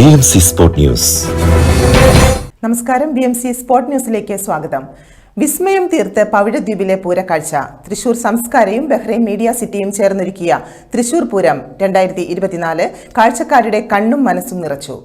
BMC Sport News. നമസ്കാരം. BMC sport ന്യൂസിലേക്ക് സ്വാഗതം. വിസ്മയം തീർത്ത് പവിഴദ്വീപിലെ പൂരക്കാഴ്ച. തൃശൂർ സംസ്കാരയും ബഹ്റൈൻ മീഡിയ സിറ്റിയും ചേർന്നൊരുക്കിയ തൃശൂർ പൂരം 2024 കാഴ്ചക്കാരുടെ കണ്ണും മനസ്സും നിറച്ചു.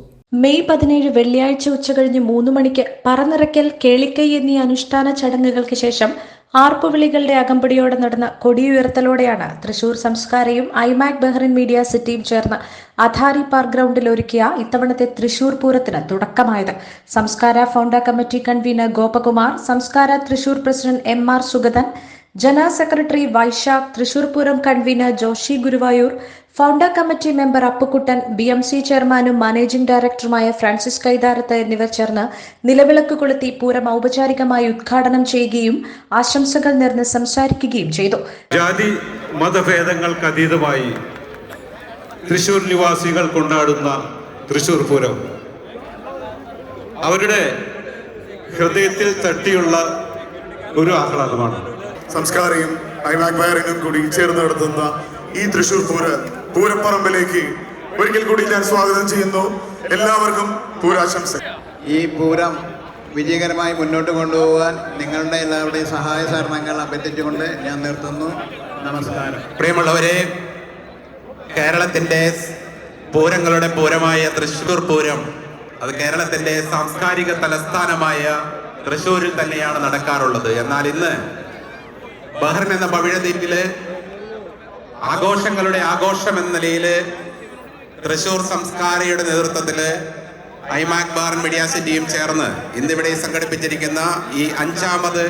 മെയ് 17 വെള്ളിയാഴ്ച ഉച്ചകഴിഞ്ഞ് 3 മണിക്ക് പറനിറയ്ക്കൽ, കേളിക്കൈ എന്നീ അനുഷ്ഠാന ചടങ്ങുകൾക്ക് ശേഷം ആർപ്പുവിളികളുടെ അകമ്പടിയോടെ നടന്ന കൊടിയുയർത്തലോടെയാണ് തൃശൂർ സംസ്കാരയും ഐമാക് ബഹ്റൈൻ മീഡിയ സിറ്റിയും ചേർന്ന് അധാരി പാർക്ക് ഗ്രൗണ്ടിൽ ഒരുക്കിയ ഇത്തവണത്തെ തൃശൂർ പൂരത്തിന് തുടക്കമായത്. സംസ്കാര founder committee convener Gopakumar, Samskara Thrissur president MR Sugathan, general secretary Vaishakh, Thrissur Pooram convener Joshi Guruvayur, founder committee member Appukuttan, BMC ചെയർമാനും മാനേജിംഗ് ഡയറക്ടറുമായ ഫ്രാൻസിസ് കൈതാരത്ത് എന്നിവർ ചേർന്ന് നിലവിളക്ക് കൊളുത്തി പൂരം ഔപചാരികമായി ഉദ്ഘാടനം ചെയ്യുകയും ആശംസകൾ നേർന്ന് സംസാരിക്കുകയും ചെയ്തു. ജാതി മതഭേദങ്ങൾക്ക് അതീതമായി തൃശൂർ നിവാസികൾ കൊണ്ടാടുന്ന തൃശൂർ പൂരം അവരുടെ ഹൃദയത്തിൽ തട്ടിയുള്ള ഒരു ആഹ്ലാദമാണ്. സംസ്കാരയും ഐമാക് ബഹ്റൈനും കൂടി ചേർന്ന് നടത്തുന്ന ഈ തൃശൂർ പൂരപ്പറമ്പിലേക്ക് ഒരിക്കൽ കൂടി ഞാൻ സ്വാഗതം ചെയ്യുന്നു. എല്ലാവർക്കും പൂരാശംസ. ഈ പൂരം വിജയകരമായി മുന്നോട്ട് കൊണ്ടുപോകാൻ നിങ്ങളുടെ എല്ലാവരുടെയും സഹായ സഹകരണങ്ങൾ അഭ്യർത്ഥിച്ചുകൊണ്ട് ഞാൻ നിർത്തുന്നു. നമസ്കാരം. പ്രിയമുള്ളവരെ, കേരളത്തിൻ്റെ പൂരങ്ങളുടെ പൂരമായ തൃശ്ശൂർ പൂരം അത് കേരളത്തിൻ്റെ സാംസ്കാരിക തലസ്ഥാനമായ തൃശ്ശൂരിൽ തന്നെയാണ് നടക്കാറുള്ളത്. എന്നാൽ ഇന്ന് ബഹ്റൈൻ എന്ന പവിഴദ്വീപില് ആഘോഷങ്ങളുടെ ആഘോഷം എന്ന നിലയിൽ തൃശൂർ സംസ്കാരയുടെ നേതൃത്വത്തില് ഐമാക് ബഹ്റൈൻ മീഡിയ സിറ്റിയും ചേർന്ന് ഇന്നിവിടെ സംഘടിപ്പിച്ചിരിക്കുന്ന ഈ 5ാമത്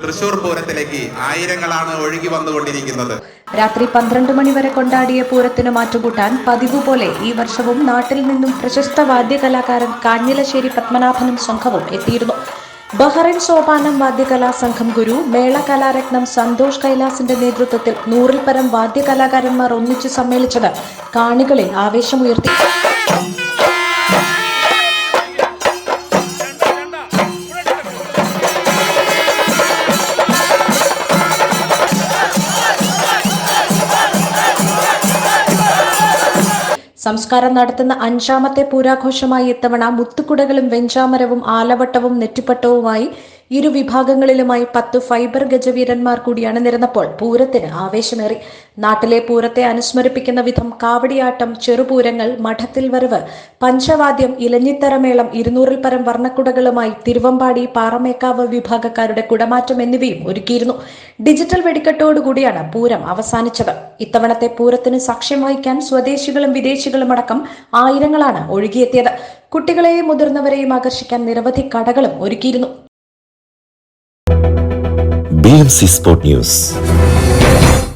തൃശൂർ പൂരത്തിലേക്ക് ആയിരങ്ങളാണ് ഒഴുകി വന്നുകൊണ്ടിരിക്കുന്നത്. രാത്രി 12 മണി വരെ കൊണ്ടാടിയ പൂരത്തിന് മാറ്റുകൂട്ടാൻ പതിവ് പോലെ ഈ വർഷവും നാട്ടിൽ നിന്നും പ്രശസ്ത വാദ്യകലാകാരൻ കാഞ്ഞിലശ്ശേരി പത്മനാഭനും സംഘവും എത്തിയിരുന്നു. ബഹ്റൈൻ സോപാനം വാദ്യകലാ സംഘം ഗുരു, മേള കലാരത്നം സന്തോഷ് കൈലാസിന്റെ നേതൃത്വത്തിൽ 100-ൽ പരം വാദ്യകലാകാരന്മാർ ഒന്നിച്ചു സമ്മേളിച്ചത് കാണികളിൽ ആവേശമുയർത്തി. സംസ്കാരം നടത്തുന്ന 5ാമത്തെ പൂരാഘോഷമായി ഇത്തവണ മുത്തുകുടകളും വെഞ്ചാമരവും ആലവട്ടവും നെറ്റിപ്പട്ടവുമായി ഇരു വിഭാഗങ്ങളിലുമായി 10 ഫൈബർ ഗജവീരന്മാർ കൂടി അണിനിരന്നപ്പോൾ പൂരത്തിന് ആവേശമേറി. നാട്ടിലെ പൂരത്തെ അനുസ്മരിപ്പിക്കുന്ന വിധം കാവടിയാട്ടം, ചെറുപൂരങ്ങൾ, മഠത്തിൽ വരവ്, പഞ്ചവാദ്യം, ഇലഞ്ഞിത്തറമേളം, 200-ൽ പരം വർണ്ണക്കുടകളുമായി തിരുവമ്പാടി, പാറമേക്കാവ് വിഭാഗക്കാരുടെ കുടമാറ്റം എന്നിവയും ഒരുക്കിയിരുന്നു. ഡിജിറ്റൽ വെടിക്കെട്ടോടുകൂടിയാണ് പൂരം അവസാനിച്ചത്. ഇത്തവണത്തെ പൂരത്തിന് സാക്ഷ്യം വഹിക്കാൻ സ്വദേശികളും വിദേശികളും അടക്കം ആയിരങ്ങളാണ് ഒഴുകിയെത്തിയത്. കുട്ടികളെയും മുതിർന്നവരെയും ആകർഷിക്കാൻ നിരവധി കടകളും ഒരുക്കിയിരുന്നു. BMC Sport News.